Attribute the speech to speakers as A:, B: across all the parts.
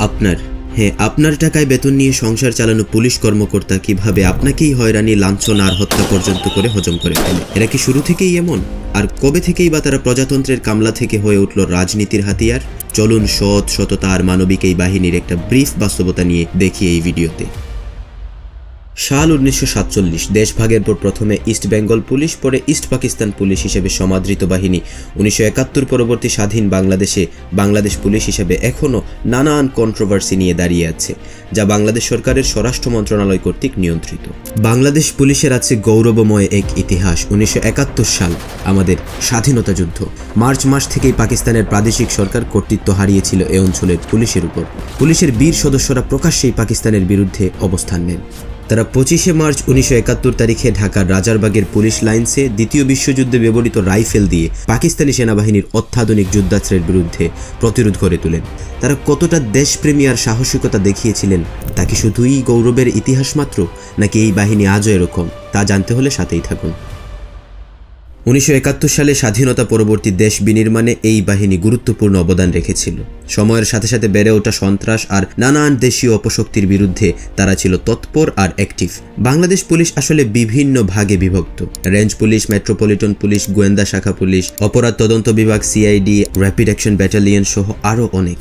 A: আপনার টাকায় বেতন নিয়ে সংসার চালানো পুলিশ কর্মকর্তা কিভাবে আপনাকেই হয়রানি, লাঞ্ছনা আর হত্যা পর্যন্ত করে হজম করে ফেলে? এরা কি শুরু থেকেই এমন? আর কবে থেকেই বা তারা প্রজাতন্ত্রের কামলা থেকে হয়ে উঠল রাজনীতির হাতিয়ার? চলুন সৎ, সততা আর মানবিক এই বাহিনীর একটা ব্রিফ বাস্তবতা নিয়ে দেখি এই ভিডিওতে। সাল 1947, দেশভাগের পর প্রথমে ইস্ট বেঙ্গল পুলিশ, পরে ইস্ট পাকিস্তান পুলিশ হিসেবে সমাদৃত বাহিনী 1971 পরবর্তী স্বাধীন বাংলাদেশে বাংলাদেশ পুলিশ হিসেবে এখনও নানান কন্ট্রোভার্সি নিয়ে দাঁড়িয়ে আছে, যা বাংলাদেশ সরকারের স্বরাষ্ট্র মন্ত্রণালয় কর্তৃক নিয়ন্ত্রিত। বাংলাদেশ পুলিশের আছে গৌরবময় এক ইতিহাস। 1971 সাল, আমাদের স্বাধীনতা যুদ্ধ। মার্চ মাস থেকেই পাকিস্তানের প্রাদেশিক সরকার কর্তৃত্ব হারিয়েছিল এ অঞ্চলের পুলিশের উপর। পুলিশের বীর সদস্যরা প্রকাশ্যেই পাকিস্তানের বিরুদ্ধে অবস্থান নেন। তারা 25 মার্চ 1971 তারিখে ঢাকার রাজারবাগের পুলিশ লাইন্সে দ্বিতীয় বিশ্বযুদ্ধে ব্যবহৃত রাইফেল দিয়ে পাকিস্তানি সেনাবাহিনীর অত্যাধুনিক যুদ্ধাস্ত্রের বিরুদ্ধে প্রতিরোধ করে তোলেন। তারা কতটা দেশপ্রেমী আর সাহসিকতা দেখিয়েছিলেন তা কি শুধুই গৌরবের ইতিহাস মাত্র, নাকি এই বাহিনী আজও এরকম, তা জানতে হলে সাথেই থাকুন। 1971 সালে স্বাধীনতা পরবর্তী দেশ বিনির্মাণে এই বাহিনী গুরুত্বপূর্ণ অবদান রেখেছিল। সময়ের সাথে সাথে বেড়ে ওঠা সন্ত্রাস আর নানান দেশীয় অপশক্তির বিরুদ্ধে তারা ছিল তৎপর আর অ্যাক্টিভ। বাংলাদেশ পুলিশ আসলে বিভিন্ন ভাগে বিভক্ত: রেঞ্জ পুলিশ, মেট্রোপলিটন পুলিশ, গোয়েন্দা শাখা পুলিশ, অপরাধ তদন্ত বিভাগ, সিআইডি, র্যাপিড অ্যাকশন ব্যাটালিয়ন সহ আরও অনেক।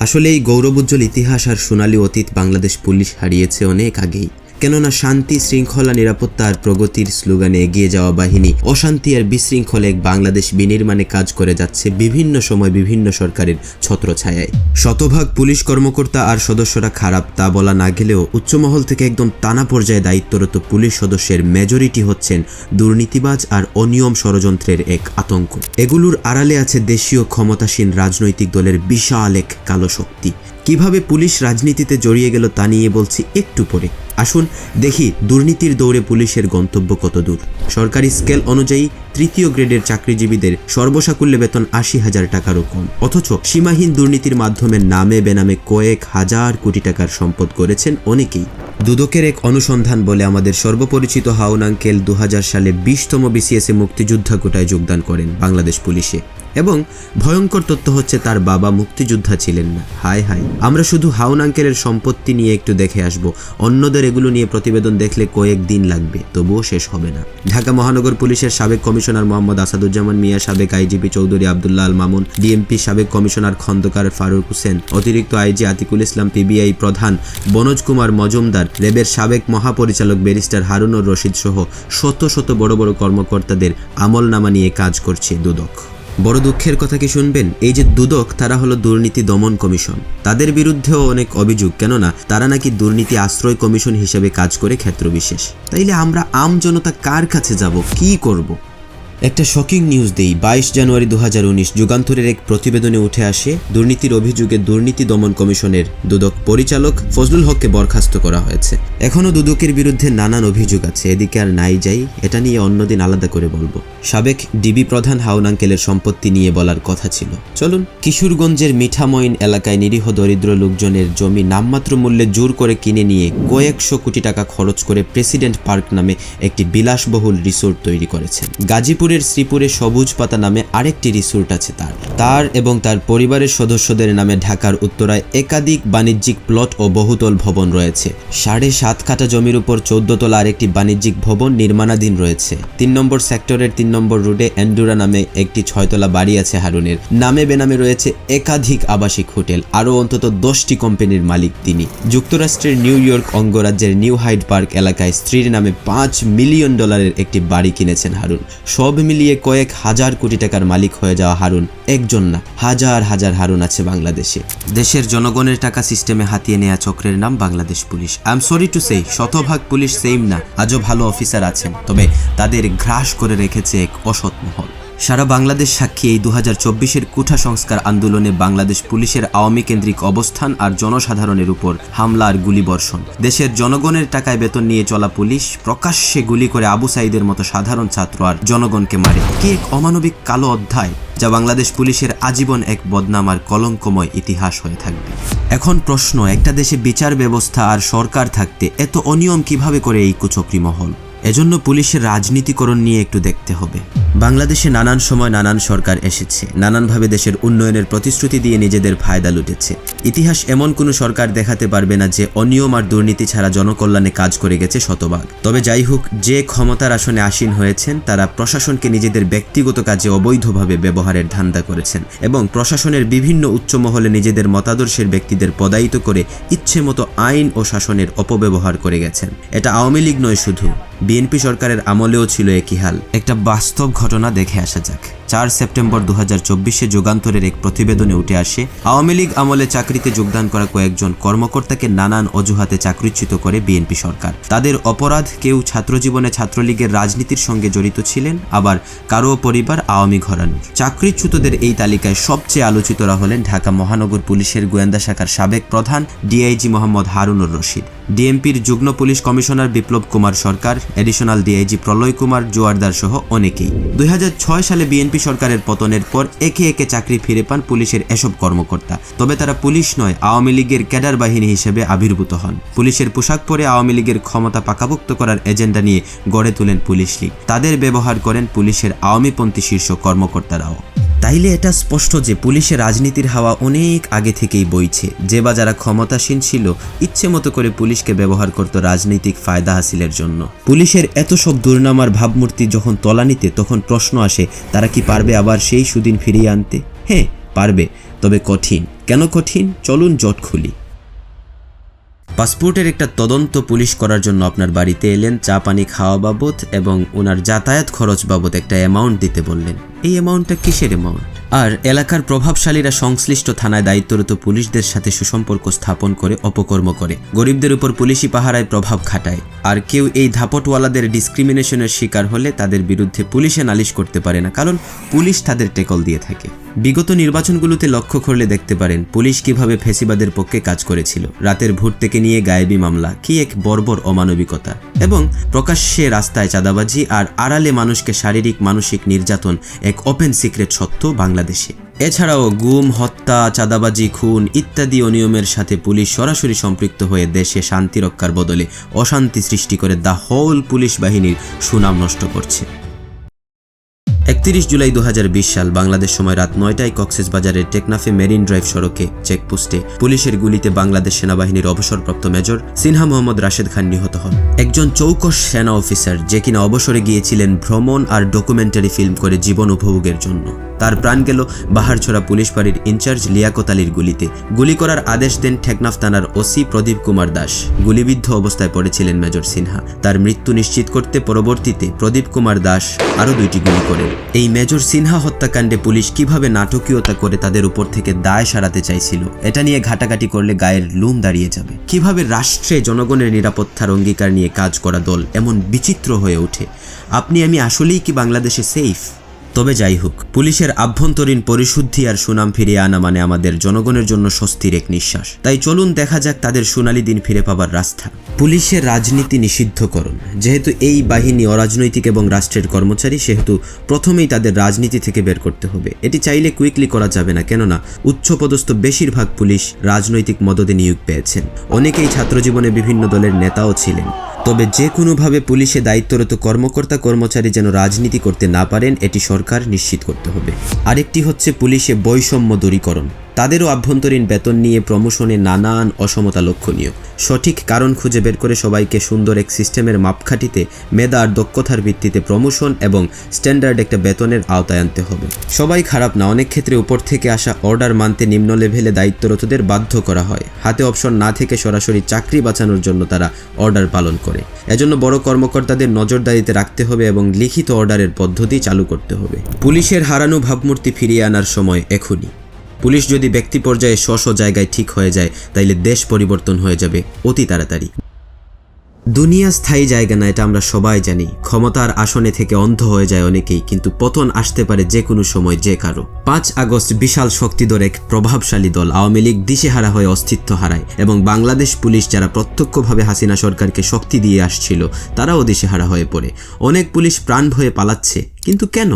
A: আসলে এই গৌরবোজ্জ্বল ইতিহাস আর সোনালী অতীত বাংলাদেশ পুলিশ হারিয়েছে অনেক আগেই। কেননা শান্তি, শৃঙ্খলা, নিরাপত্তা আর প্রগতির স্লোগানে এগিয়ে যাওয়া বাহিনী অশান্তি আর বিশৃঙ্খলে এক বাংলাদেশ বিনির্মাণে কাজ করে যাচ্ছে বিভিন্ন সময় বিভিন্ন সরকারের ছত্রছায়ায়। শতভাগ পুলিশ কর্মকর্তা আর সদস্যরা খারাপ তা বলা না গেলেও উচ্চমহল থেকে একদম টানা পর্যায়ে দায়িত্বরত পুলিশ সদস্যের মেজরিটি হচ্ছেন দুর্নীতিবাজ আর অনিয়ম ষড়যন্ত্রের এক আতঙ্ক। এগুলোর আড়ালে আছে দেশীয় ক্ষমতাসীন রাজনৈতিক দলের বিশাল এক কালো শক্তি। কিভাবে পুলিশ রাজনীতিতে জড়িয়ে গেল তা নিয়ে বলছি একটু পরে। আসুন দেখি দুর্নীতির দৌড়ে পুলিশের গন্তব্য কত দূর। সরকারি স্কেল অনুযায়ী তৃতীয় গ্রেডের চাকরিজীবীদের সর্বসাকুল্যে বেতন 80,000 টাকারও কম, অথচ সীমাহীন দুর্নীতির মাধ্যমে নামে বেনামে কয়েক হাজার কোটি টাকার সম্পদ করেছেন অনেকেই। দুদকের এক অনুসন্ধান বলে আমাদের সর্বপরিচিত হাউন আঙ্কেল 2000 সালে 20তম বিসিএসে মুক্তিযোদ্ধা কোটায় যোগদান করেন বাংলাদেশ পুলিশে, এবং ভয়ঙ্কর তথ্য হচ্ছে তার বাবা মুক্তিযোদ্ধা ছিলেন না। হায় হায়, আমরা শুধু হাউন আঙ্কেলের সম্পত্তি নিয়ে একটু দেখে আসব, অন্যদের এগুলো নিয়ে প্রতিবেদন দেখলে কয়েক দিন লাগবে, তবুও শেষ হবে না। ঢাকা মহানগর পুলিশের সাবেক কমিশনার মোহাম্মদ আসাদুজ্জামান মিয়া, সাবেক আইজিপি চৌধুরী আব্দুল্লাহ আল মামুন, ডিএমপি সাবেক কমিশনার খন্দকার ফারুক হোসেন, অতিরিক্ত আইজি আতিকুল ইসলাম, পিবিআই প্রধান বনোজ কুমার মজুমদার, র্যাবের সাবেক মহাপরিচালক ব্যারিস্টার হারুনুর রশিদ সহ শত শত বড় বড় কর্মকর্তাদের আমলনামা নিয়ে কাজ করছে দুদক। বড় দুঃখের কথা কি শুনবেন? এই যে দুদক, তারা হলো দুর্নীতি দমন কমিশন। তাদের বিরুদ্ধেও অনেক অভিযোগ, কেননা তারা নাকি দুর্নীতি আশ্রয় কমিশন হিসেবে কাজ করে ক্ষেত্রবিশেষ। তাইলে আমরা আম জনতা কার কাছে যাব, কি করব? একটা শকিং নিউজ দেই। 22 জানুয়ারি 2019 যুগান্তরের এক প্রতিবেদনে উঠে আসে দুর্নীতির অভিযোগে দুর্নীতি দমন কমিশনের দুদক পরিচালক ফজলুল হককে বরখাস্ত করা হয়েছে। এখনও দুদকের বিরুদ্ধে নানান অভিযোগ আছে, এদিকে আর নাই যাই, এটা নিয়ে অন্যদিন আলাদা করে বলবো। সাবেক ডিবি প্রধান হাউন আঙ্কেলের সম্পত্তি নিয়ে বলার কথা ছিল। চলুন, কিশোরগঞ্জের মিঠামইন এলাকায় নিরীহ দরিদ্র লোকজনের জমি নামমাত্র মূল্যে জোর করে কিনে নিয়ে কয়েকশো কোটি টাকা খরচ করে প্রেসিডেন্ট পার্ক নামে একটি বিলাসবহুল রিসোর্ট তৈরি করেছেন। গাজীপুরের শ্রীপুরে সবুজ পাতা নামে আরেকটি রিসোর্ট আছে তার এবং তার পরিবারের সদস্যদের নামে ঢাকার উত্তরায় একাধিক বাণিজ্যিক প্লট ও বহুতল ভবন রয়েছে। 7.5 কাঠা জমির উপর 14 তলা আরেকটি বাণিজ্যিক ভবন নির্মাণাধীন রয়েছে। 3 নম্বর সেক্টরের 3 নম্বর রোডে এন্ডুরা নামে একটি 6 তলা বাড়ি আছে হারুনের। নামে বেনামে রয়েছে একাধিক আবাসিক হোটেল, আরও অন্তত 10টি কোম্পানির মালিক তিনি। যুক্তরাষ্ট্রের নিউ ইয়র্ক অঙ্গরাজ্যের নিউ হাইড পার্ক এলাকায় স্ত্রীর নামে $5 মিলিয়ন একটি বাড়ি কিনেছেন হারুন। সব মিলিয়ে কয়েক হাজার কোটি টাকার মালিক হয়ে যাওয়া হারুন একজন না, হাজার হাজার হারুন আছে বাংলাদেশে। দেশের জনগণের টাকা সিস্টেমে হাতিয়ে নেয়া চক্রের নাম Bangladesh police. I am sorry to say, শতভাগ পুলিশ সেম না, আজও ভালো অফিসার আছেন, তবে তাদের গ্রাস করে রেখেছে এক অসৎ মহল। সারা বাংলাদেশ সাক্ষী এই 2024-এর কোঠা সংস্কার আন্দোলনে বাংলাদেশ পুলিশের আওয়ামী কেন্দ্রিক অবস্থান আর জনসাধারণের উপর হামলা আর গুলিবর্ষণ। দেশের জনগণের টাকায় বেতন নিয়ে চলা পুলিশ প্রকাশ্যে গুলি করে আবু সাইদের মতো সাধারণ ছাত্র আর জনগণকে মারে। কি এক অমানবিক কালো অধ্যায়, যা বাংলাদেশ পুলিশের আজীবন এক বদনাম আর কলঙ্কময় ইতিহাস হয়ে থাকবে। এখন প্রশ্ন, একটা দেশে বিচার ব্যবস্থা আর সরকার থাকতে এত অনিয়ম কিভাবে করে এই কুচক্রী মহল? এজন্য পুলিশের রাজনীতিকরণ নিয়ে একটু দেখতে হবে। বাংলাদেশে নানান সময় নানান সরকার এসেছে, নানানভাবে দেশের উন্নয়নের প্রতিশ্রুতি দিয়ে নিজেদের ফায়দা লুটেছে। ইতিহাস এমন কোনো সরকার দেখাতে পারবে না যে অনিয়ম আর দুর্নীতি ছাড়া জনকল্যাণে কাজ করে গেছে শতভাগ। তবে যাই হোক, যে ক্ষমতার আসনে আসীন হয়েছেন তারা প্রশাসনকে নিজেদের ব্যক্তিগত কাজে অবৈধভাবে ব্যবহারের ধান্দা করেছেন এবং প্রশাসনের বিভিন্ন উচ্চ মহলে নিজেদের মতাদর্শের ব্যক্তিদের পদায়িত করে ইচ্ছে মতো আইন ও শাসনের অপব্যবহার করে গেছেন। এটা আওয়ামী লীগ নয়, শুধু বিএনপি সরকারের আমলেও ছিল একই হাল। একটা বাস্তব ঘটনা দেখে আসা যাক। 4 সেপ্টেম্বর 2024 যুগান্তরের এক প্রতিবেদনে উঠে আসে, আওয়ামী লীগ আমলে চাকরিতে যোগদান করা কয়েকজন কর্মকর্তাকে নানান অজুহাতে চাকরিচ্যুত করে বিএনপি সরকার। তাদের অপরাধ, কেউ ছাত্রজীবনে ছাত্রলীগের রাজনীতির সঙ্গে জড়িত ছিলেন, আবার কারো পরিবার আওয়ামী ঘরানোর। চাকরিচ্যুতদের এই তালিকায় সবচেয়ে আলোচিতরা হলেন ঢাকা মহানগর পুলিশের গোয়েন্দা শাখার সাবেক প্রধান ডিআইজি মোহাম্মদ হারুনুর রশিদ, ডিএমপির যুগ্ম পুলিশ কমিশনার বিপ্লব কুমার সরকার, এডিশনাল ডিআইজি প্রলয় কুমার জোয়ারদার সহ অনেকেই। 2006 সালে বিএনপি সরকারের পতনের পর একে একে চাকরি ফিরে পান পুলিশের এসব কর্মকর্তা। তবে তারা পুলিশ নয়, আওয়ামী লীগের ক্যাডার বাহিনী হিসেবে আবির্ভূত হন। পুলিশের পোশাক পরে আওয়ামী লীগের ক্ষমতা পাকাপোক্ত করার এজেন্ডা নিয়ে গড়ে তোলেন পুলিশ লীগ। তাদের ব্যবহার করেন পুলিশের আওয়ামীপন্থী শীর্ষ কর্মকর্তারাও। তাইলে এটা স্পষ্ট যে পুলিশের রাজনীতির হাওয়া অনেক আগে থেকেই বইছে। যে বা যারা ক্ষমতাসীন ছিল ইচ্ছে মতো করে পুলিশকে ব্যবহার করত রাজনৈতিক ফায়দা হাসিলের জন্য। পুলিশের এত সব দুর্নামার ভাবমূর্তি যখন তলানিতে, তখন প্রশ্ন আসে, তারা কি পারবে আবার সেই সুদিন ফিরিয়ে আনতে? হ্যাঁ, পারবে, তবে কঠিন। কেন কঠিন? চলুন জট খুলি। পাসপোর্টের একটা তদন্ত পুলিশ করার জন্য আপনার বাড়িতে এলেন, চা পানি খাওয়া বাবদ এবং ওনার যাতায়াত খরচ বাবদ একটা অ্যামাউন্ট দিতে বললেন। এই অ্যামাউন্টটা কিসের অ্যামাউন্ট? আর এলাকার প্রভাবশালীরা সংশ্লিষ্ট থানায় দায়িত্বরত পুলিশদের সাথে সুসম্পর্ক স্থাপন করে অপকর্ম করে, গরিবদের উপর পুলিশি পাহারায় প্রভাব খাটায়। আর কেউ এই ধাপটওয়ালাদের ডিসক্রিমিনেশনের শিকার হলে তাদের বিরুদ্ধে পুলিশে নালিশ করতে পারে না, কারণ পুলিশ তাদের টেকল দিয়ে থাকে। বিগত নির্বাচনগুলোতে লক্ষ্য করলে দেখতে পারেন পুলিশ কিভাবে ফ্যাসিবাদের পক্ষে কাজ করেছিল। রাতের ভোট থেকে নিয়ে গায়েবী মামলা, কি এক বর্বর অমানবিকতা, এবং প্রকাশ্যে রাস্তায় চাঁদাবাজি আর আড়ালে মানুষকে শারীরিক মানসিক নির্যাতন এক ওপেন সিক্রেট সত্য বাংলাদেশে। এছাড়াও গুম, হত্যা, চাঁদাবাজি, খুন ইত্যাদি অনিয়মের সাথে পুলিশ সরাসরি সম্পৃক্ত হয়ে দেশে শান্তি রক্ষার বদলে অশান্তি সৃষ্টি করে দ্য হোল পুলিশ বাহিনীর সুনাম নষ্ট করছে। 31 জুলাই 2020 সাল বাংলাদেশ সময় রাত 9টায় কক্সবাজারের টেকনাফে মেরিন ড্রাইভ সড়কে চেকপোস্টে পুলিশের গুলিতে বাংলাদেশ সেনাবাহিনীর অবসরপ্রাপ্ত মেজর সিনহা মোহাম্মদ রাশেদ খান নিহত হন। একজন চৌকস সেনা অফিসার, যে কিনা অবসরে গিয়েছিলেন ভ্রমণ আর ডকুমেন্টারি ফিল্ম করে জীবন উপভোগের জন্য। তার প্রাণ গেল বাহারছড়া পুলিশ ফাঁড়ির ইনচার্জ লিয়াকত আলীর গুলিতে। গুলি করার আদেশ দেন টেকনাফ থানার ওসি প্রদীপ কুমার দাস। গুলিবিদ্ধ অবস্থায় পড়েছিলেন মেজর সিনহা। তার মৃত্যু নিশ্চিত করতে পরবর্তীতে প্রদীপ কুমার দাস আরও 2টি গুলি করেন। এই মেজর সিনহা হত্যাকাণ্ডে পুলিশ কিভাবে নাটকীয়তা করে তাদের উপর থেকে দায় সারাতে চাইছিল, এটা নিয়ে ঘাটাঘাটি করলে গায়ের লোম দাঁড়িয়ে যাবে। কিভাবে রাষ্ট্রে জনগণের নিরাপত্তার অঙ্গীকার নিয়ে কাজ করা দল এমন বিচিত্র হয়ে ওঠে। আপনি আমি আসলেই কি বাংলাদেশে সেফ? তবে যাই হোক, পুলিশের আভ্যন্তরীণ পরিশুদ্ধি আর সুনাম ফিরিয়ে আনা মানে আমাদের জনগণের জন্য স্বস্তির এক নিঃশ্বাস। তাই চলুন দেখা যাক তাদের সোনালী দিন ফিরে পাবার রাস্তা। পুলিশের রাজনীতি নিষিদ্ধকরণ। যেহেতু এই বাহিনী অরাজনৈতিক এবং রাষ্ট্রের কর্মচারী, সেহেতু প্রথমেই তাদের রাজনীতি থেকে বের করতে হবে। এটি চাইলে কুইকলি করা যাবে না, কেননা উচ্চপদস্থ বেশিরভাগ পুলিশ রাজনৈতিক মদদে নিয়োগ পেয়েছেন। অনেকেই ছাত্রজীবনে বিভিন্ন দলের নেতাও ছিলেন। তবে যে কোনোভাবে পুলিশে দায়িত্বরত কর্মকর্তা কর্মচারী যেন রাজনীতি করতে না পারেন, এটি সরকার নিশ্চিত করতে হবে। আরেকটি হচ্ছে পুলিশে বৈষম্য দূরীকরণ। তাদেরও আভ্যন্তরীণ বেতন নিয়ে প্রমোশনে নানান অসমতা লক্ষণীয়। সঠিক কারণ খুঁজে বের করে সবাইকে সুন্দর এক সিস্টেমের মাপকাঠিতে মেধা আর দক্ষতার ভিত্তিতে প্রমোশন এবং স্ট্যান্ডার্ড একটা বেতনের আওতায় আনতে হবে। সবাই খারাপ না, অনেক ক্ষেত্রে উপর থেকে আসা অর্ডার মানতে নিম্ন লেভেলে দায়িত্বরতদের বাধ্য করা হয়। হাতে অপশন না থেকে সরাসরি চাকরি বাঁচানোর জন্য তারা অর্ডার পালন করে। এজন্য বড় কর্মকর্তাদের নজরদারিতে রাখতে হবে এবং লিখিত অর্ডারের পদ্ধতি চালু করতে হবে। পুলিশের হারানো ভাবমূর্তি ফিরিয়ে আনার সময় এখনই। পুলিশ যদি ব্যক্তি পর্যায়ে স্ব জায়গায় ঠিক হয়ে যায়, তাইলে দেশ পরিবর্তন হয়ে যাবে অতি তাড়াতাড়ি। দুনিয়া স্থায়ী জায়গা না, এটা আমরা সবাই জানি। ক্ষমতার আসনে থেকে অন্ধ হয়ে যায় অনেকেই, কিন্তু পতন আসতে পারে যে কোনো সময় যে কারো। 5 আগস্ট বিশাল শক্তিধর এক প্রভাবশালী দল আওয়ামী লীগ দিশেহারা হয়ে অস্তিত্ব হারায় এবং বাংলাদেশ পুলিশ, যারা প্রত্যক্ষভাবে হাসিনা সরকারকে শক্তি দিয়ে আসছিল, তারাও দিশেহারা হয়ে পড়ে। অনেক পুলিশ প্রাণ ভয়ে পালাচ্ছে, কিন্তু কেন?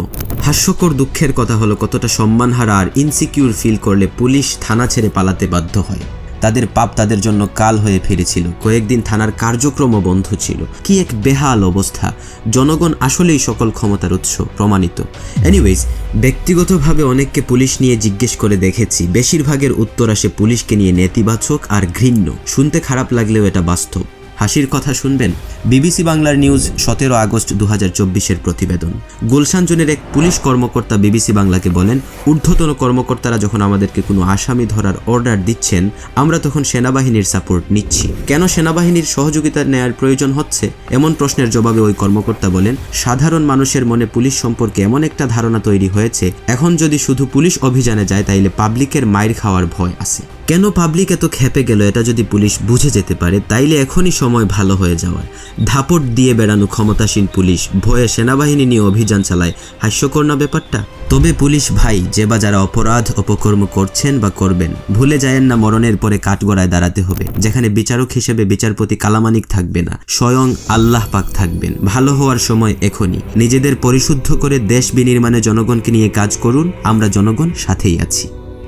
A: হাস্যকর দুঃখের কথা হলো কতটা সম্মানহারা আর ইনসিকিউর ফিল করলে পুলিশ থানা ছেড়ে পালাতে বাধ্য হয়। তাদের পাপ তাদের জন্য কাল হয়ে ফিরেছিল। কয়েকদিন থানার কার্যক্রমও বন্ধ ছিল। কি এক বেহাল অবস্থা! জনগণ আসলেই সকল ক্ষমতার উৎস, প্রমাণিত। এনিওয়েজ, ব্যক্তিগতভাবে অনেককে পুলিশ নিয়ে জিজ্ঞেস করে দেখেছি, বেশিরভাগের উত্তর আসে পুলিশকে নিয়ে নেতিবাচক আর ঘৃণ্য। শুনতে খারাপ লাগলেও এটা বাস্তব। হাসির কথা শুনবেন। বিবিসি বাংলার নিউজ 17 আগস্ট 2024-এর প্রতিবেদন। গুলশান জোনের এক পুলিশ কর্মকর্তা বিবিসি বাংলাকে বলেন, ঊর্ধ্বতন কর্মকর্তারা যখন আমাদেরকে কোনো আসামি ধরার অর্ডার দিচ্ছেন, আমরা তখন সেনাবাহিনীর সাপোর্ট নিচ্ছি। কেন সেনাবাহিনীর সহযোগিতা নেয়ার প্রয়োজন হচ্ছে? এমন প্রশ্নের জবাবে ওই কর্মকর্তা বলেন, সাধারণ মানুষের মনে পুলিশ সম্পর্কে এমন একটা ধারণা তৈরি হয়েছে, এখন যদি শুধু পুলিশ অভিযানে যায় তাইলে পাবলিকের মাইর খাওয়ার ভয় আছে। কেন পাবলিক এত খেপে গেল এটা যদি পুলিশ বুঝে যেতে পারে, তাইলে এখনই সময় ভালো হয়ে যাওয়ার। ধাপট দিয়ে বেড়ানো ক্ষমতাসীন পুলিশ ভয়ে সেনাবাহিনী নিয়ে অভিযান চালায়, হাস্যকর না ব্যাপারটা? তবে পুলিশ ভাই, যে বা যারা অপরাধ অপকর্ম করছেন বা করবেন, ভুলে যায়েন না মরণের পরে কাঠগড়ায় দাঁড়াতে হবে, যেখানে বিচারক হিসেবে বিচারপতি কালামানিক থাকবে না, স্বয়ং আল্লাহ পাক থাকবেন। ভালো হওয়ার সময় এখনই। নিজেদের পরিশুদ্ধ করে দেশ বিনির্মাণে জনগণকে নিয়ে কাজ করুন। আমরা জনগণ সাথেই আছি।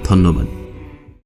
A: ধন্যবাদ।